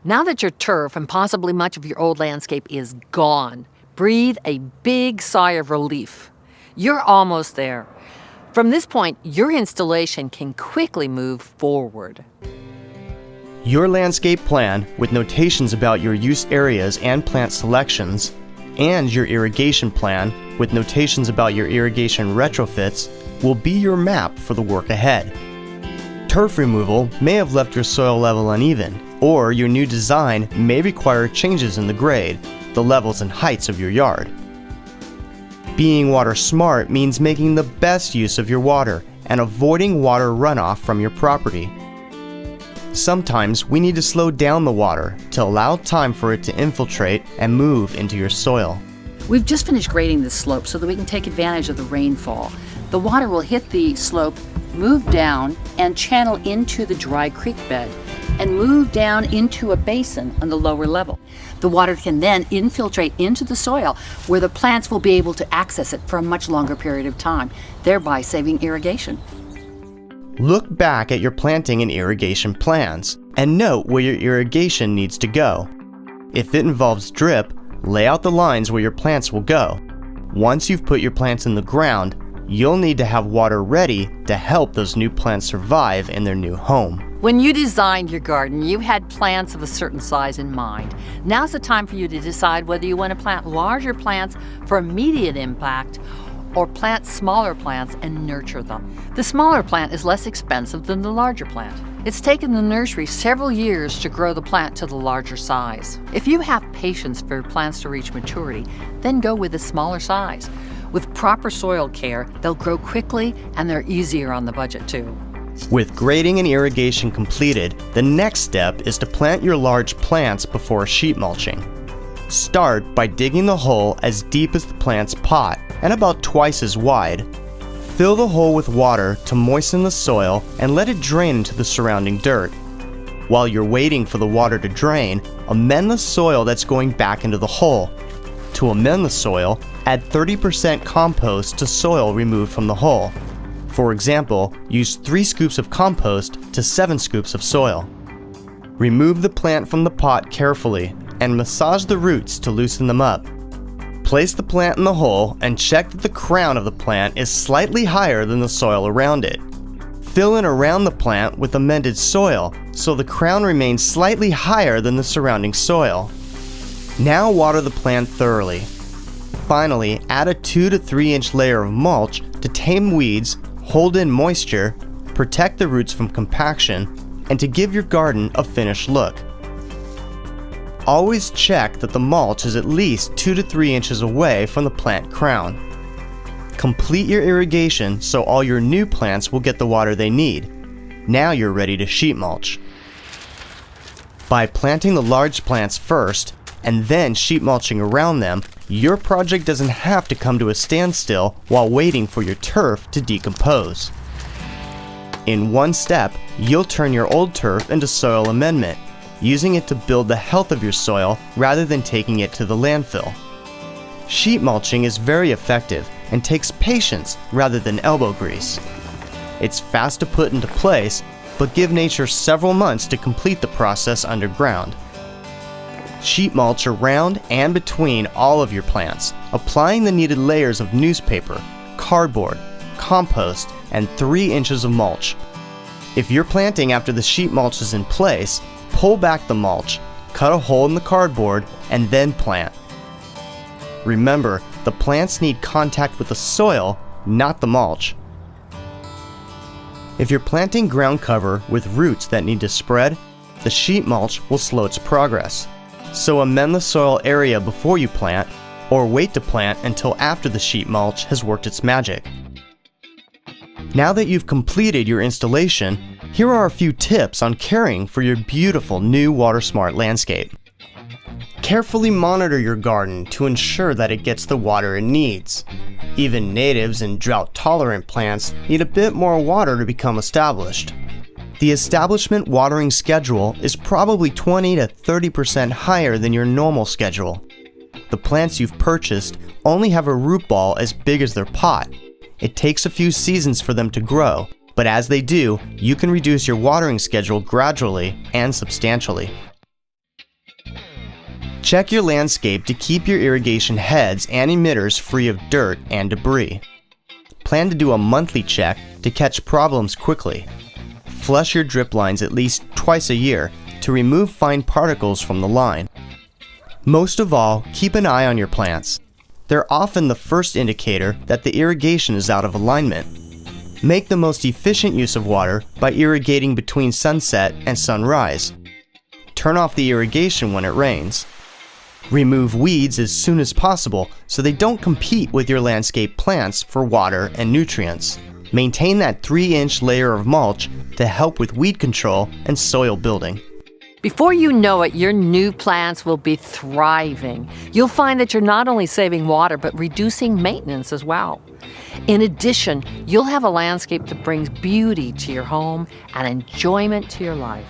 Now that your turf and possibly much of your old landscape is gone, breathe a big sigh of relief. You're almost there. From this point, your installation can quickly move forward. Your landscape plan, with notations about your use areas and plant selections, and your irrigation plan, with notations about your irrigation retrofits, will be your map for the work ahead. Turf removal may have left your soil level uneven, or your new design may require changes in the grade, the levels and heights of your yard. Being water smart means making the best use of your water and avoiding water runoff from your property. Sometimes we need to slow down the water to allow time for it to infiltrate and move into your soil. We've just finished grading this slope so that we can take advantage of the rainfall. The water will hit the slope, move down, and channel into the dry creek bed, and move down into a basin on the lower level. The water can then infiltrate into the soil where the plants will be able to access it for a much longer period of time, thereby saving irrigation. Look back at your planting and irrigation plans and note where your irrigation needs to go. If it involves drip, lay out the lines where your plants will go. Once you've put your plants in the ground, you'll need to have water ready to help those new plants survive in their new home. When you designed your garden, you had plants of a certain size in mind. Now's the time for you to decide whether you want to plant larger plants for immediate impact or plant smaller plants and nurture them. The smaller plant is less expensive than the larger plant. It's taken the nursery several years to grow the plant to the larger size. If you have patience for your plants to reach maturity, then go with a smaller size. With proper soil care, they'll grow quickly and they're easier on the budget too. With grading and irrigation completed, the next step is to plant your large plants before sheet mulching. Start by digging the hole as deep as the plant's pot and about twice as wide. Fill the hole with water to moisten the soil and let it drain into the surrounding dirt. While you're waiting for the water to drain, amend the soil that's going back into the hole. To amend the soil, add 30% compost to soil removed from the hole. For example, use 3 scoops of compost to 7 scoops of soil. Remove the plant from the pot carefully and massage the roots to loosen them up. Place the plant in the hole and check that the crown of the plant is slightly higher than the soil around it. Fill in around the plant with amended soil so the crown remains slightly higher than the surrounding soil. Now water the plant thoroughly. Finally, add a 2 to 3 inch layer of mulch to tame weeds, hold in moisture, protect the roots from compaction, and to give your garden a finished look. Always check that the mulch is at least 2 to 3 inches away from the plant crown. Complete your irrigation so all your new plants will get the water they need. Now you're ready to sheet mulch. By planting the large plants first, and then sheet mulching around them, your project doesn't have to come to a standstill while waiting for your turf to decompose. In one step, you'll turn your old turf into soil amendment, using it to build the health of your soil rather than taking it to the landfill. Sheet mulching is very effective and takes patience rather than elbow grease. It's fast to put into place, but give nature several months to complete the process underground. Sheet mulch around and between all of your plants, applying the needed layers of newspaper, cardboard, compost, and 3 inches of mulch. If you're planting after the sheet mulch is in place, pull back the mulch, cut a hole in the cardboard, and then plant. Remember, the plants need contact with the soil, not the mulch. If you're planting ground cover with roots that need to spread, the sheet mulch will slow its progress. So amend the soil area before you plant, or wait to plant until after the sheet mulch has worked its magic. Now that you've completed your installation, here are a few tips on caring for your beautiful new WaterSmart landscape. Carefully monitor your garden to ensure that it gets the water it needs. Even natives and drought-tolerant plants need a bit more water to become established. The establishment watering schedule is probably 20 to 30% higher than your normal schedule. The plants you've purchased only have a root ball as big as their pot. It takes a few seasons for them to grow, but as they do, you can reduce your watering schedule gradually and substantially. Check your landscape to keep your irrigation heads and emitters free of dirt and debris. Plan to do a monthly check to catch problems quickly. Flush your drip lines at least twice a year to remove fine particles from the line. Most of all, keep an eye on your plants. They're often the first indicator that the irrigation is out of alignment. Make the most efficient use of water by irrigating between sunset and sunrise. Turn off the irrigation when it rains. Remove weeds as soon as possible so they don't compete with your landscape plants for water and nutrients. Maintain that 3-inch layer of mulch to help with weed control and soil building. Before you know it, your new plants will be thriving. You'll find that you're not only saving water, but reducing maintenance as well. In addition, you'll have a landscape that brings beauty to your home and enjoyment to your life.